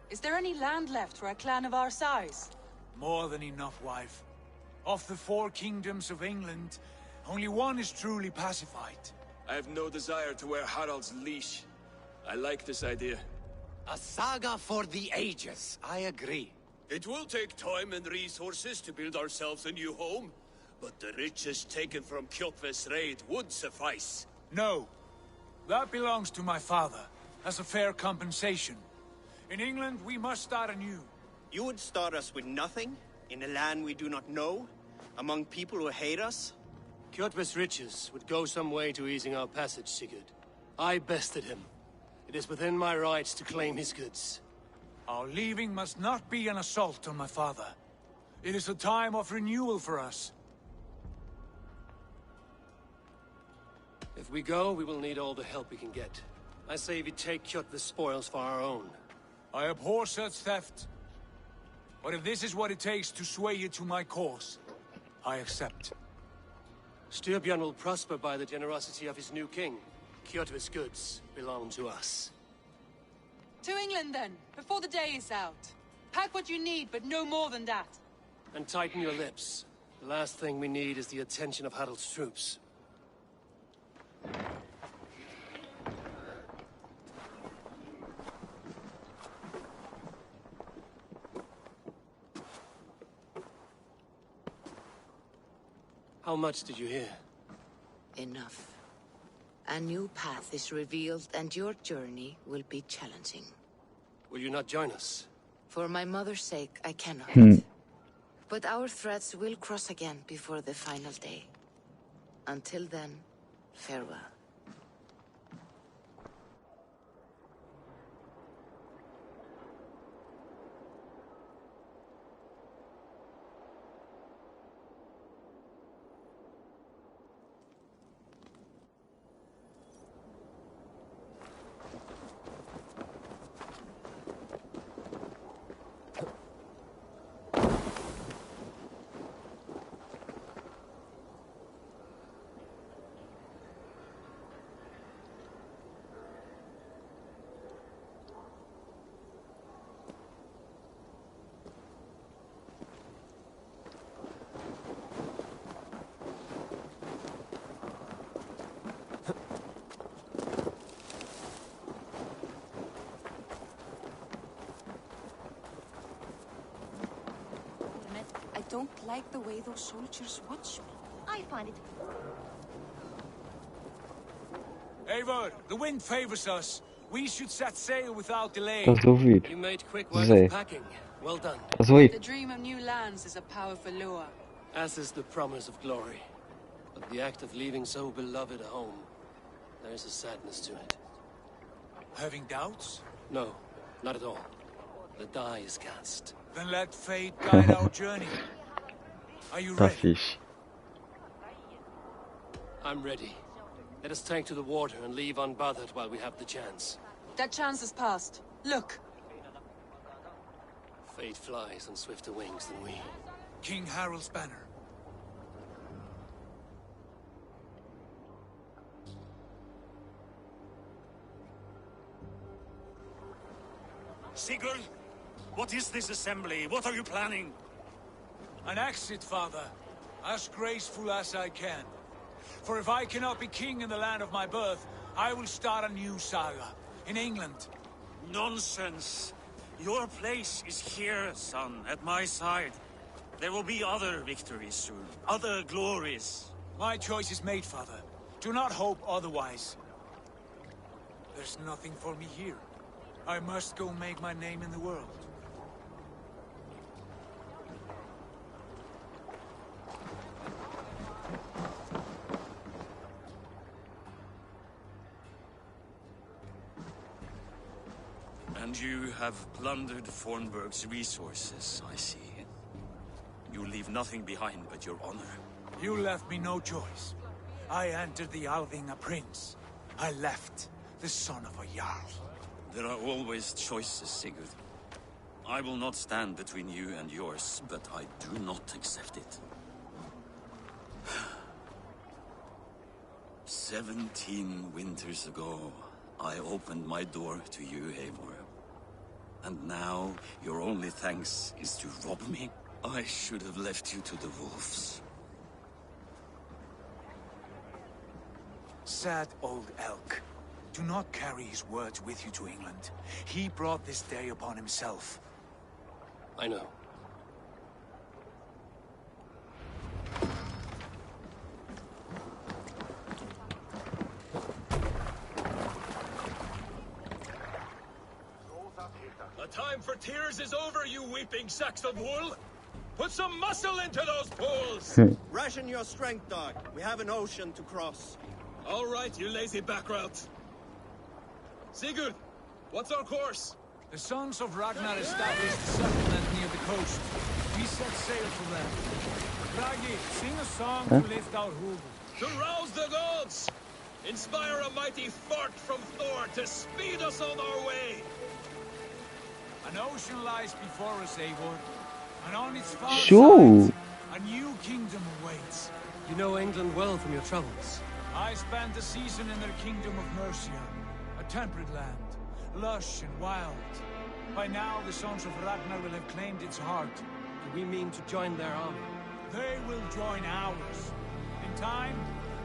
Is there any land left for a clan of our size? More than enough, wife. Of the 4 kingdoms of England, only one is truly pacified. I have no desire to wear Harald's leash. I like this idea. A saga for the ages, I agree. It will take time and resources to build ourselves a new home, but the riches taken from Kjotve's raid would suffice. No. That belongs to my father, as a fair compensation. In England, we must start anew. You would start us with nothing? In a land we do not know? Among people who hate us? Kjotve's riches would go some way to easing our passage, Sigurd. I bested him. It is within my rights to claim his goods. Our leaving must not be an assault on my father. It is a time of renewal for us. If we go, we will need all the help we can get. I say we take Kjotve's spoils for our own. I abhor such theft. But if this is what it takes to sway you to my cause, I accept. Styrbjörn will prosper by the generosity of his new king. Kjotve's goods belong to us. To England, then, before the day is out. Pack what you need, but no more than that. And tighten your lips. The last thing we need is the attention of Harald's troops. How much did you hear? Enough. A new path is revealed, and your journey will be challenging. Will you not join us? For my mother's sake, I cannot. But our threads will cross again before the final day. Until then, farewell. I don't like the way those soldiers watch me. I find it... Eivor, the wind favors us. We should set sail without delay. Estás a ouvir? You made quick work Zé. of packing. Well done. Estás a ouvir? The dream of new lands is a powerful lure. As is the promise of glory. But the act of leaving so beloved a home, there is a sadness to it. Having doubts? No, not at all. The die is cast. Then let fate guide our journey. Are you Tá ready? fixe. I'm ready. Let us take to the water and leave unbothered while we have the chance. That chance is past. Look. Fate flies on swifter wings than we. King Harald's banner. Sigurd, what is this assembly? What are you planning? An exit, father. As graceful as I can. For if I cannot be king in the land of my birth, I will start a new saga. In England. Nonsense. Your place is here, son, at my side. There will be other victories soon. Other glories. My choice is made, father. Do not hope otherwise. There's nothing for me here. I must go make my name in the world. And you have plundered Fornburg's resources, I see. You leave nothing behind but your honor. You left me no choice. I entered the Alving a prince. I left the son of a Jarl. There are always choices, Sigurd. I will not stand between you and yours, but I do not accept it. 17 winters ago, I opened my door to you, Eivor. And now, your only thanks is to rob me? I should have left you to the wolves. Sad old elk. Do not carry his words with you to England. He brought this day upon himself. I know. The time for tears is over, you weeping sacks of wool! Put some muscle into those pools! Ration your strength, dog. We have an ocean to cross. All right, you lazy backrout. Sigurd, what's our course? The sons of Ragnar established a settlement near the coast. We set sail for them. Ragi, sing a song to lift our hoof. To rouse the gods! Inspire a mighty fart from Thor to speed us on our way! An ocean lies before us, Eivor. And on its far Sure. side, a new kingdom awaits. You know England well from your travels. I spent a season in their kingdom of Mercia, a temperate land, lush and wild. By now, the sons of Ragnar will have claimed its heart. Do we mean to join their army? They will join ours. In time,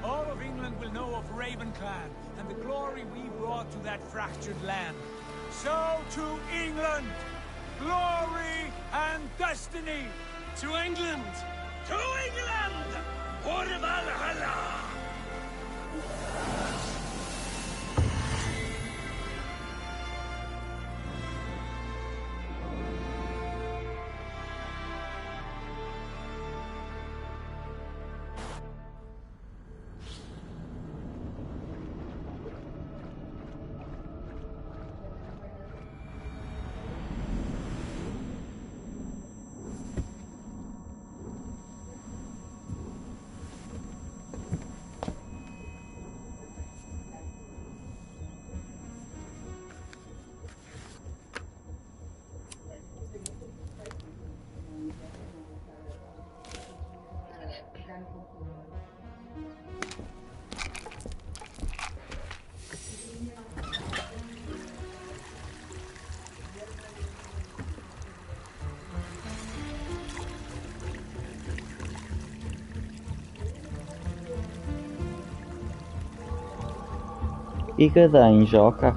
all of England will know of Raven Clan and the glory we brought to that fractured land. So to England, glory and destiny. To England! To England! For Valhalla! Igazán zsaka.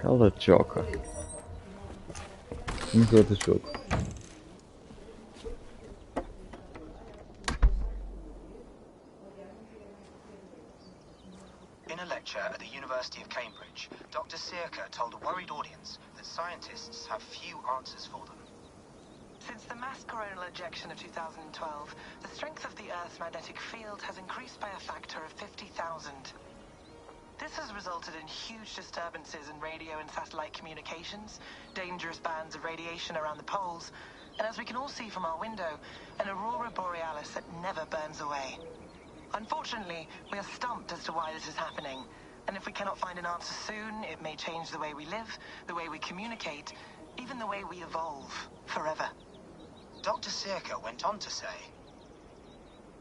Cala-te, joca. Vamos outro jogo. In a lecture at the University of Cambridge, Dr. Circa told a worried audience that scientists have few answers for them. Since the mass coronal ejection of 2012, the strength of the Earth's magnetic field has increased by a factor of 50,000. This has resulted in huge disturbances in radio and satellite communications, dangerous bands of radiation around the poles, and as we can all see from our window, an aurora borealis that never burns away. Unfortunately, we are stumped as to why this is happening, and if we cannot find an answer soon, it may change the way we live, the way we communicate, even the way we evolve, forever. Dr. Circa went on to say,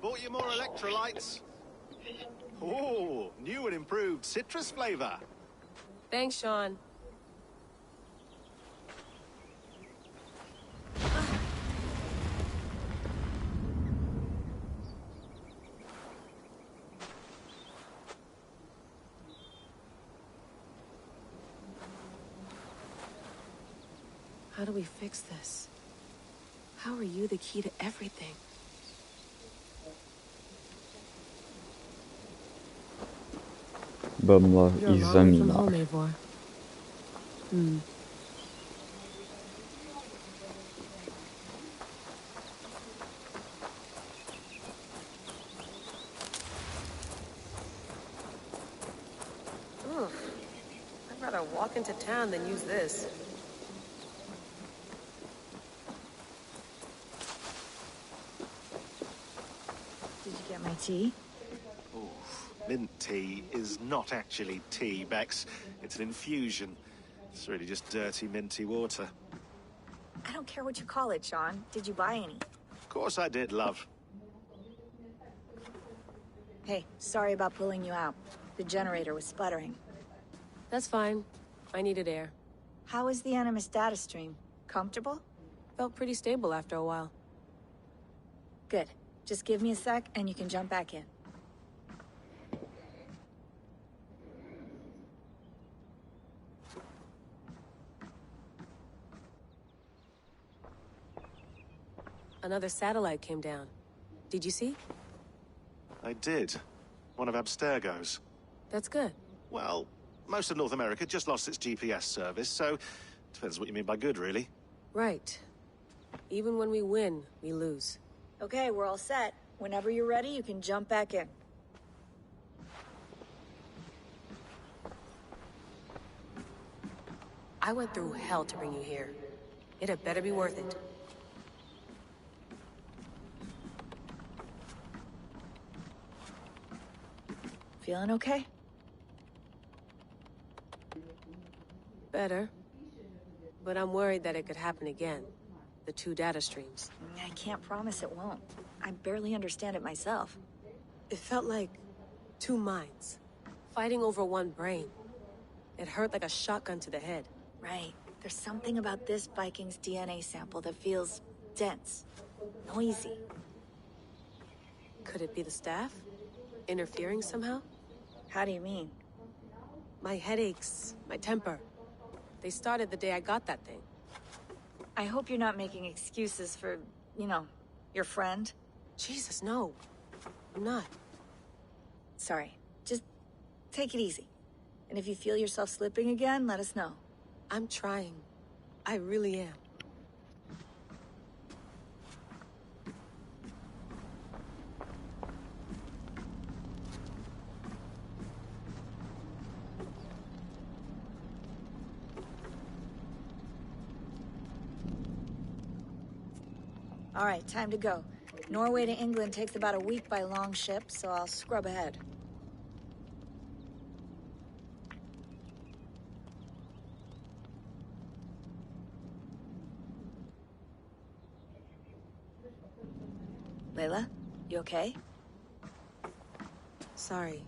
Bought you more electrolytes? Oh, new and improved citrus flavor. Thanks, Sean. How do we fix this? How are you the key to everything? Vamos lá examinar. I'd rather walk into town than use this. Did you get my tea? Mint tea is not actually tea, Bex. It's an infusion. It's really just dirty, minty water. I don't care what you call it, Sean. Did you buy any? Of course I did, love. Hey, sorry about pulling you out. The generator was sputtering. That's fine. I needed air. How was the Animus data stream? Comfortable? Felt pretty stable after a while. Good. Just give me a sec and you can jump back in. Another satellite came down. Did you see? I did. One of Abstergo's. That's good. Well, most of North America just lost its GPS service, so depends what you mean by good, really. Right. Even when we win, we lose. Okay, we're all set. Whenever you're ready, you can jump back in. I went through hell to bring you here. It had better be worth it. Feeling okay? Better. But I'm worried that it could happen again. The two data streams. I can't promise it won't. I barely understand it myself. It felt like two minds, fighting over one brain. It hurt like a shotgun to the head. Right. There's something about this Viking's DNA sample that feels dense, noisy. Could it be the staff? Interfering somehow? How do you mean? My headaches, my temper. They started the day I got that thing. I hope you're not making excuses for, you know, your friend. Jesus, no. I'm not. Sorry. Just take it easy. And if you feel yourself slipping again, let us know. I'm trying. I really am. All right, time to go. Norway to England takes about a week by long ship, so I'll scrub ahead. Layla, you okay? Sorry.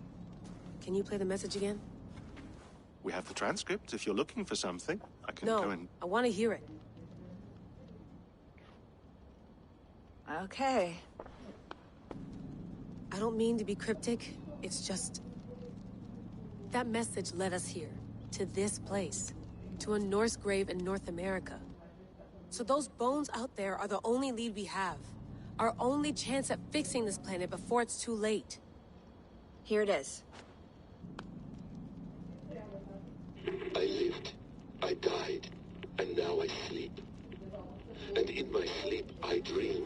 Can you play the message again? We have the transcript. If you're looking for something, I can go and... No, I want to hear it. Okay. I don't mean to be cryptic. It's just... that message led us here. To this place. To a Norse grave in North America. So those bones out there are the only lead we have. Our only chance at fixing this planet before it's too late. Here it is. I lived, I died, and now I sleep. And in my sleep I dream.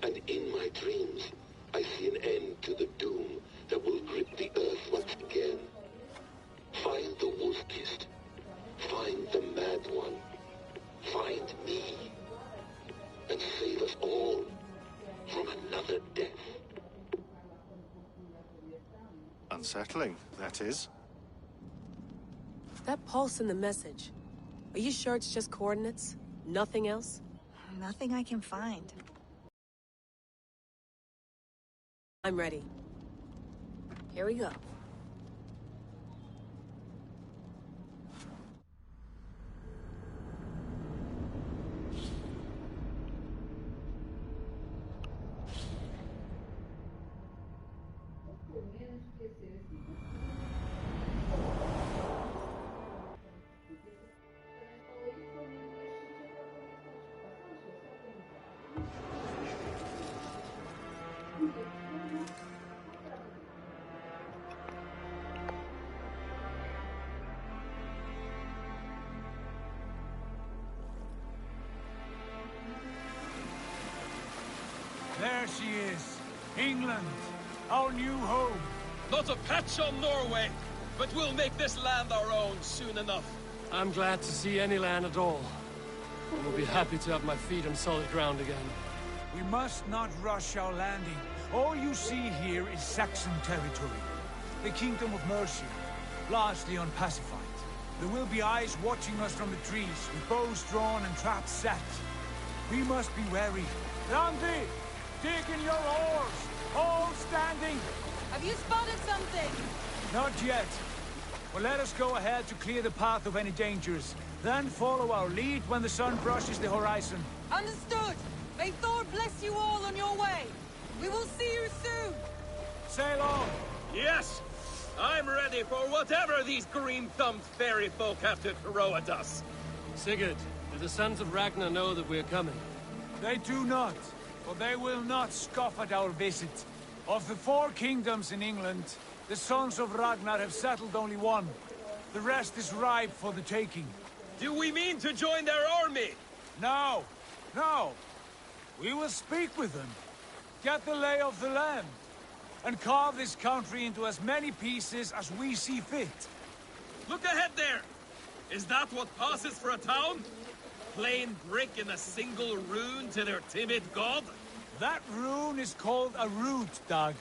And in my dreams I see an end to the doom that will grip the earth once again. Find the wolf-kissed. Find the mad one. Find me. And save us all from another death. Unsettling, that is. That pulse in the message. Are you sure it's just coordinates? Nothing else? Nothing I can find. I'm ready. Here we go. There she is. England, our new home. Not a patch on Norway, but we'll make this land our own soon enough. I'm glad to see any land at all. I will be happy to have my feet on solid ground again. We must not rush our landing. All you see here is Saxon territory. The Kingdom of Mercia, largely unpacified. There will be eyes watching us from the trees, with bows drawn and traps set. We must be wary. Randy! Dig in your oars! All standing! Have you spotted something? Not yet. Well, let us go ahead to clear the path of any dangers. Then follow our lead when the sun brushes the horizon. Understood! May Thor bless you all on your way! We will see you soon! Sail on! Yes! I'm ready for whatever these green-thumbed fairy folk have to throw at us. Sigurd, do the sons of Ragnar know that we're coming? They do not, but they will not scoff at our visit. Of the 4 kingdoms in England, the sons of Ragnar have settled only one. The rest is ripe for the taking. Do we mean to join their army? No, no. We will speak with them, get the lay of the land, and carve this country into as many pieces as we see fit. Look ahead there! Is that what passes for a town? Plain brick in a single rune to their timid god? That rune is called a root, Doug.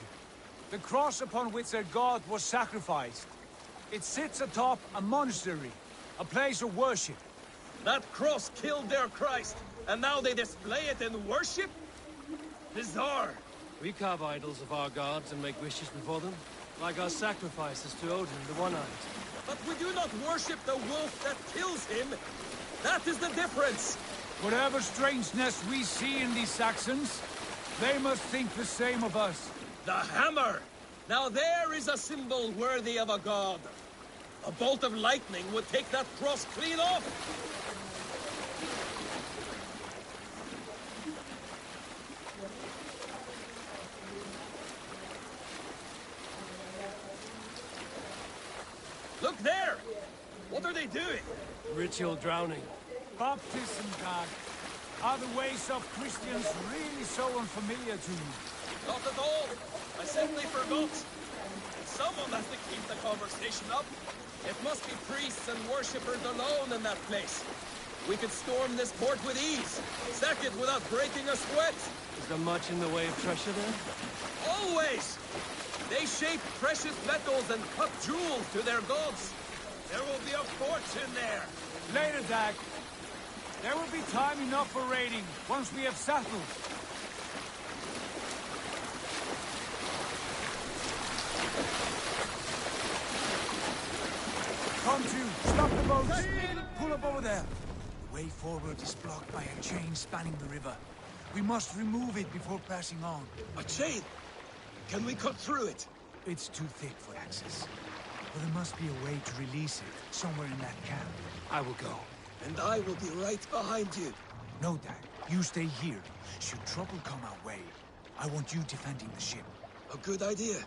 The cross upon which their god was sacrificed. It sits atop a monastery, a place of worship. That cross killed their Christ, and now they display it in worship? Bizarre. We carve idols of our gods and make wishes before them, like our sacrifices to Odin, the One-Eyed. But we do not worship the wolf that kills him. That is the difference. Whatever strangeness we see in these Saxons, they must think the same of us. The hammer! Now there is a symbol worthy of a god. A bolt of lightning would take that cross clean off. Look there! What are they doing? Ritual drowning. Baptism, Doug. Are the ways of Christians really so unfamiliar to you? Not at all. I simply forgot. Someone has to keep the conversation up. It must be priests and worshippers alone in that place. We could storm this port with ease. Sack it without breaking a sweat. Is there much in the way of treasure there? Always! They shape precious metals and cut jewels to their gods. There will be a fortune there. Later, Dag. There will be time enough for raiding, once we have settled. Come to, stop the boats. Pull up over there. The way forward is blocked by a chain spanning the river. We must remove it before passing on. A chain? Can we cut through it? It's too thick for access. But there must be a way to release it, somewhere in that camp. I will go. And I will be right behind you. No, Dad. You stay here. Should trouble come our way, I want you defending the ship. A good idea.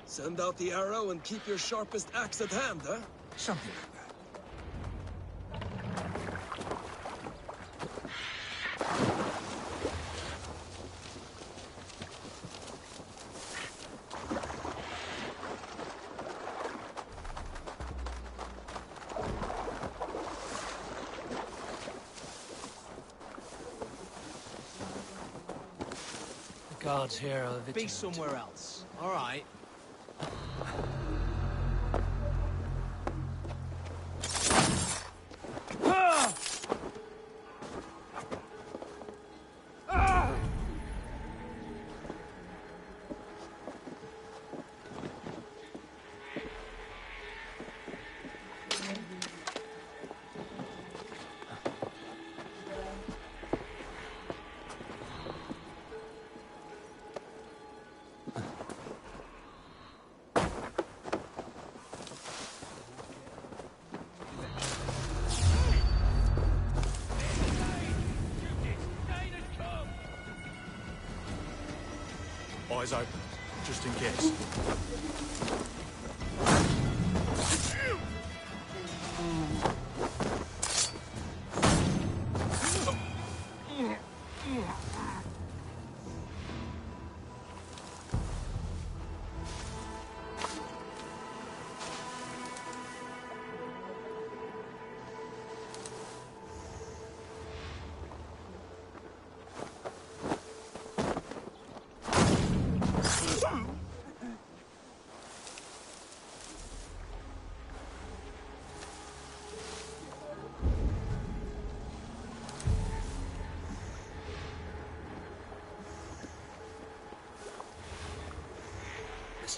Send out the arrow and keep your sharpest axe at hand, huh? Something like that. Guards here are vigilant. Be somewhere else. All right. Eyes open, just in case.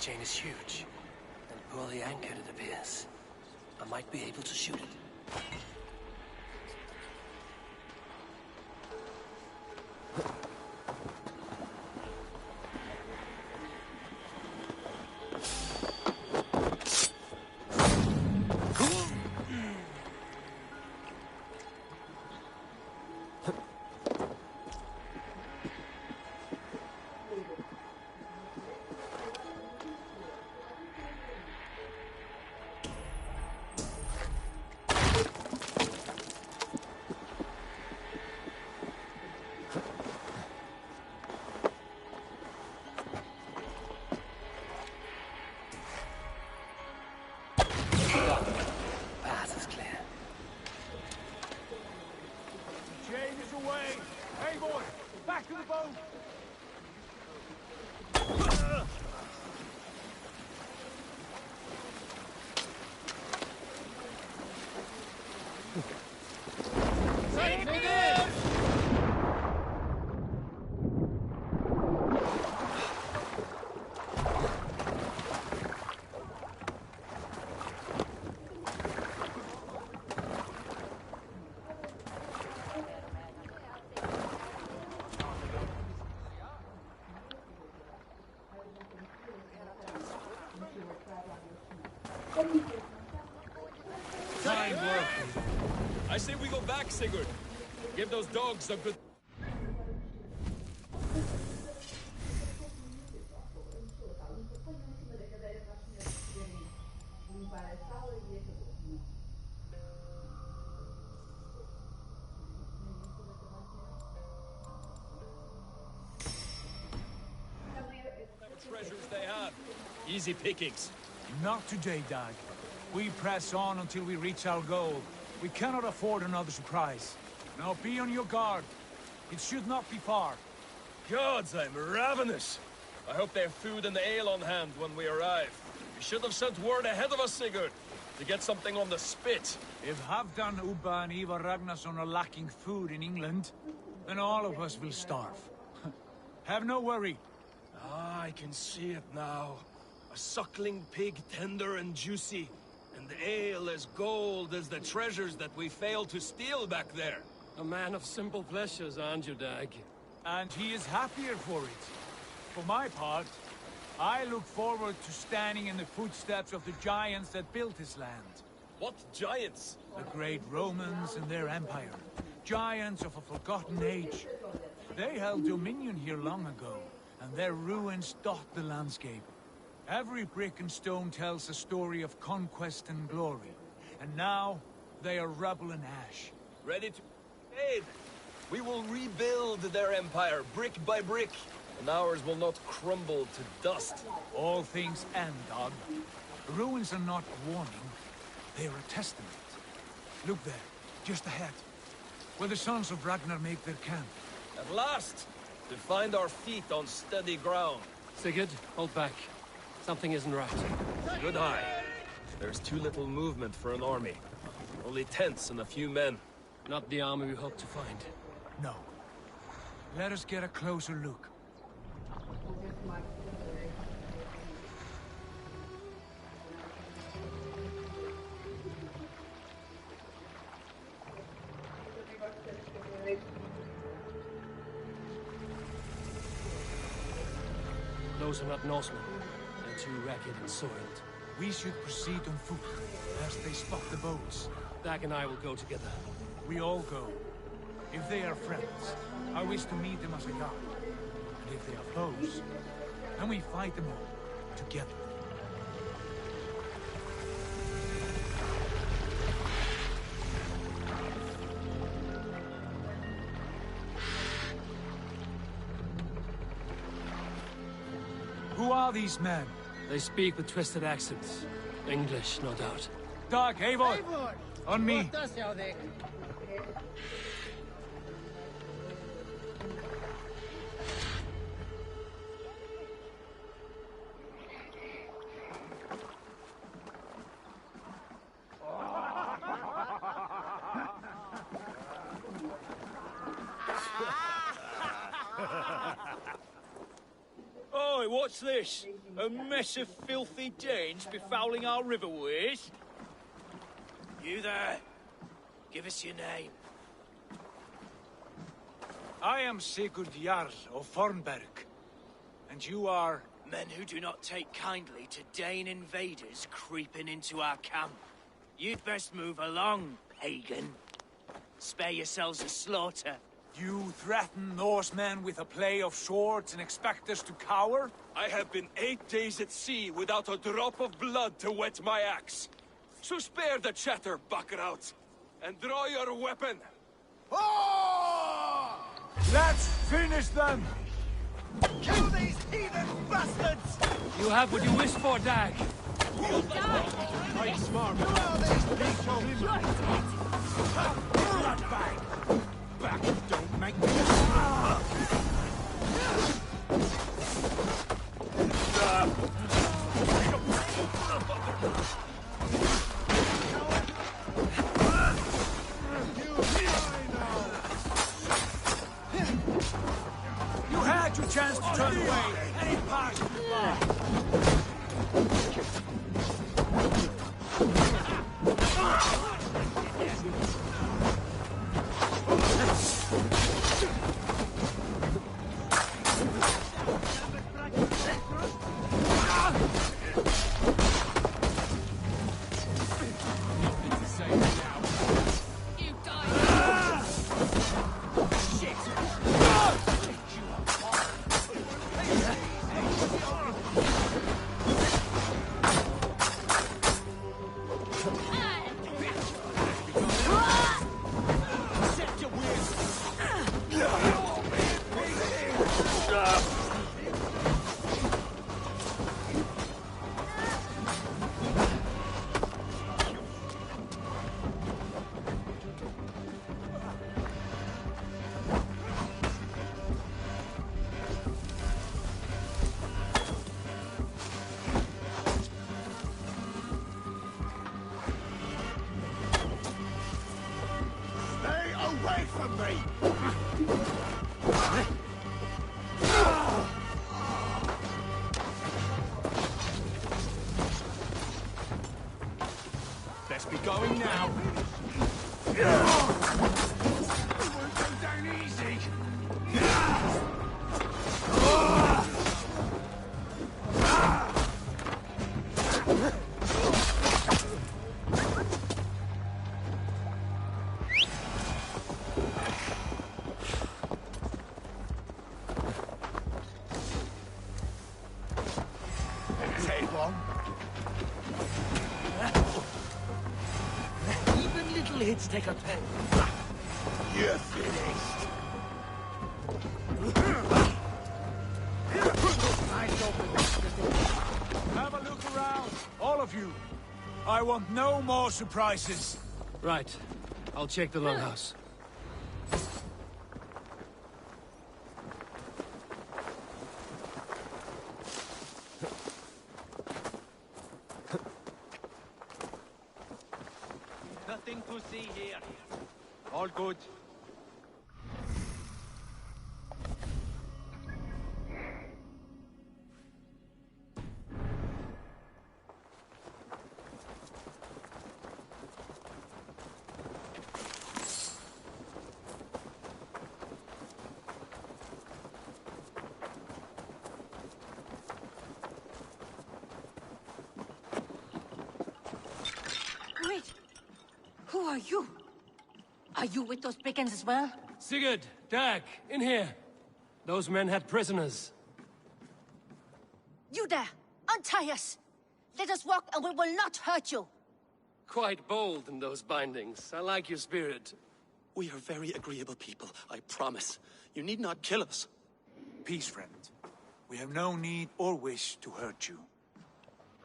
chain is huge, and poorly anchored it appears. I might be able to shoot it. Path is clear. Chain is away! Hey, boy! Back to the boat! Fine work. I say we go back, Sigurd. Give those dogs a good... treasures they have. Easy pickings. Not today, Dag. We press on until we reach our goal. We cannot afford another surprise. Now be on your guard. It should not be far. Gods, I'm ravenous. I hope they have food and ale on hand when we arrive. You should have sent word ahead of us, Sigurd, to get something on the spit. If Halfdan, Ubba and Ivar Ragnarsson are lacking food in England, then all of us will starve. Have no worry. Ah, I can see it now. A suckling pig, tender and juicy. And ale as gold as the treasures that we failed to steal back there. A man of simple pleasures, aren't you, Dag? And he is happier for it. For my part, I look forward to standing in the footsteps of the giants that built this land. What giants? The great Romans and their empire. Giants of a forgotten age. They held dominion here long ago, and their ruins dot the landscape. Every brick and stone tells a story of conquest and glory. And now, they are rubble and ash. Ready to aid. We will rebuild their empire, brick by brick. And ours will not crumble to dust. All things end, Dog. The ruins are not a warning. They are a testament. Look there, just ahead. Where the sons of Ragnar make their camp. At last! To find our feet on steady ground. Sigurd, hold back. Something isn't right. Good eye. There's too little movement for an army. Only tents and a few men. Not the army we hoped to find. No. Let us get a closer look. Those are not Norsemen. They're too ragged and soiled. We should proceed on foot, lest they spot the boats. Dag and I will go together. We all go. If they are friends, I wish to meet them as a guard. And if they are foes, then we fight them all, together. Who are these men? They speak with twisted accents. English, no doubt. Dag, Eivor! On me! Oh, Oi, what's this? A mess of filthy Danes befouling our riverways? You there. Give us your name. I am Sigurd Jarl of Fornberg. And you are... Men who do not take kindly to Dane invaders creeping into our camp. You'd best move along, pagan. Spare yourselves a slaughter. You threaten Norsemen with a play of swords and expect us to cower? I have been 8 days at sea without a drop of blood to wet my axe. So spare the chatter, buckerout, and draw your weapon. Let's finish them! Kill these heathen bastards! You have what you wished for, Dag. Fight smart. Back, don't make me... You had your chance to turn away, and it passed you by. Let's be going now. We won't go down easy. Take long. Even little hits take a toll. You're finished. Have a look around, all of you. I want no more surprises. Right. I'll check the longhouse. Nothing to see here. All good. Wait! Who are you? Are you with those brigands as well? Sigurd, Dag, in here. Those men had prisoners. You there! Untie us! Let us walk and we will not hurt you! Quite bold in those bindings. I like your spirit. We are very agreeable people, I promise. You need not kill us. Peace, friend. We have no need or wish to hurt you.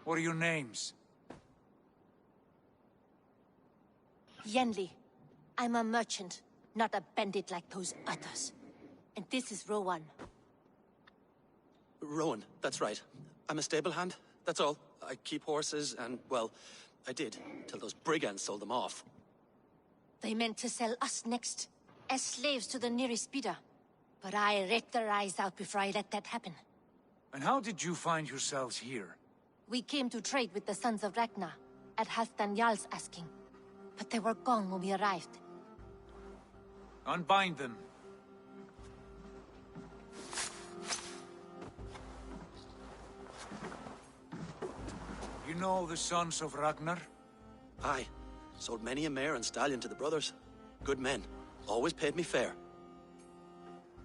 What are your names? Yenli. I'm a merchant, not a bandit like those others. And this is Rowan. Rowan, that's right. I'm a stable hand, that's all. I keep horses and, well, I did, till those brigands sold them off. They meant to sell us next, as slaves to the nearest bidder. But I ripped their eyes out before I let that happen. And how did you find yourselves here? We came to trade with the Sons of Ragnar, at Halfdan Jarl's asking. But they were gone when we arrived. Unbind them. You know the Sons of Ragnar? Aye. Sold many a mare and stallion to the brothers. Good men. Always paid me fair.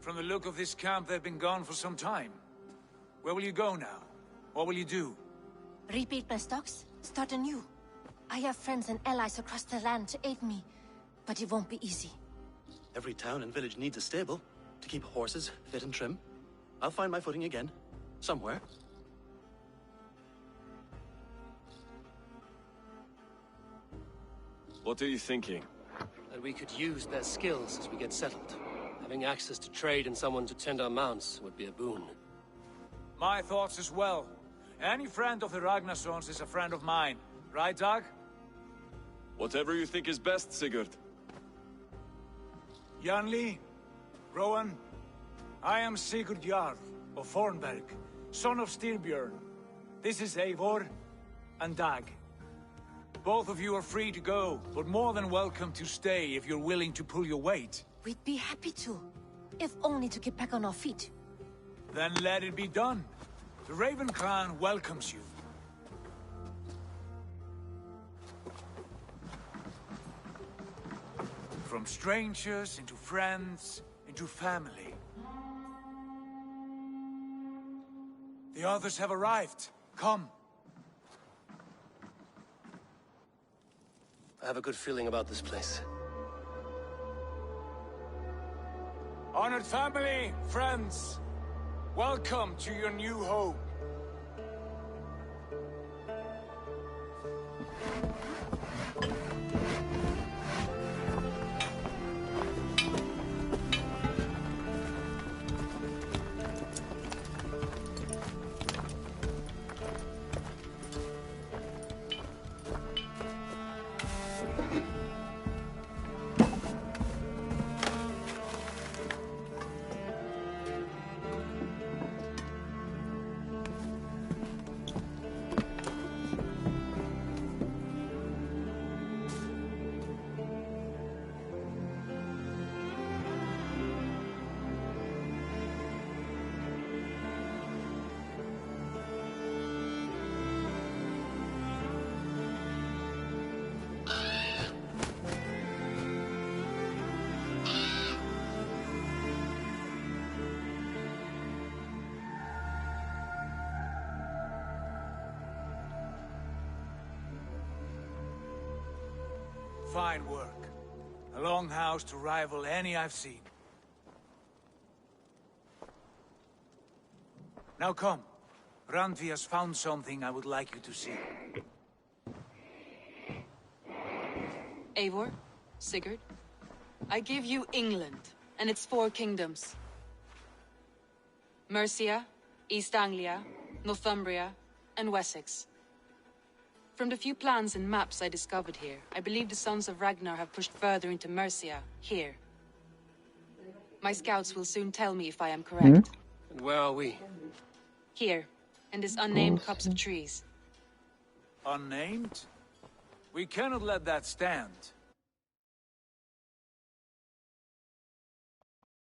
From the look of this camp, they've been gone for some time. Where will you go now? What will you do? Rebuild my stocks, start anew. I have friends and allies across the land to aid me, but it won't be easy. Every town and village needs a stable to keep horses fit and trim. I'll find my footing again. Somewhere. What are you thinking? That we could use their skills as we get settled. Having access to trade and someone to tend our mounts would be a boon. My thoughts as well. Any friend of the Ragnarsons is a friend of mine. Right, Dag? Whatever you think is best, Sigurd. Janli, Rowan, I am Sigurd Jarl of Fornberg, son of Styrbjörn. This is Eivor and Dag. Both of you are free to go, but more than welcome to stay if you're willing to pull your weight. We'd be happy to, if only to get back on our feet. Then let it be done. The Raven clan welcomes you. From strangers into friends, into family. The others have arrived. Come. I have a good feeling about this place. Honored family, friends, welcome to your new home. Fine work. A longhouse to rival any I've seen. Now come. Randvi has found something I would like you to see. Eivor, Sigurd, I give you England and its 4 kingdoms. Mercia, East Anglia, Northumbria, and Wessex. From the few plans and maps I discovered here, I believe the Sons of Ragnar have pushed further into Mercia, here. My scouts will soon tell me if I am correct. And where are we? Here, in this unnamed copse of trees. Unnamed? We cannot let that stand.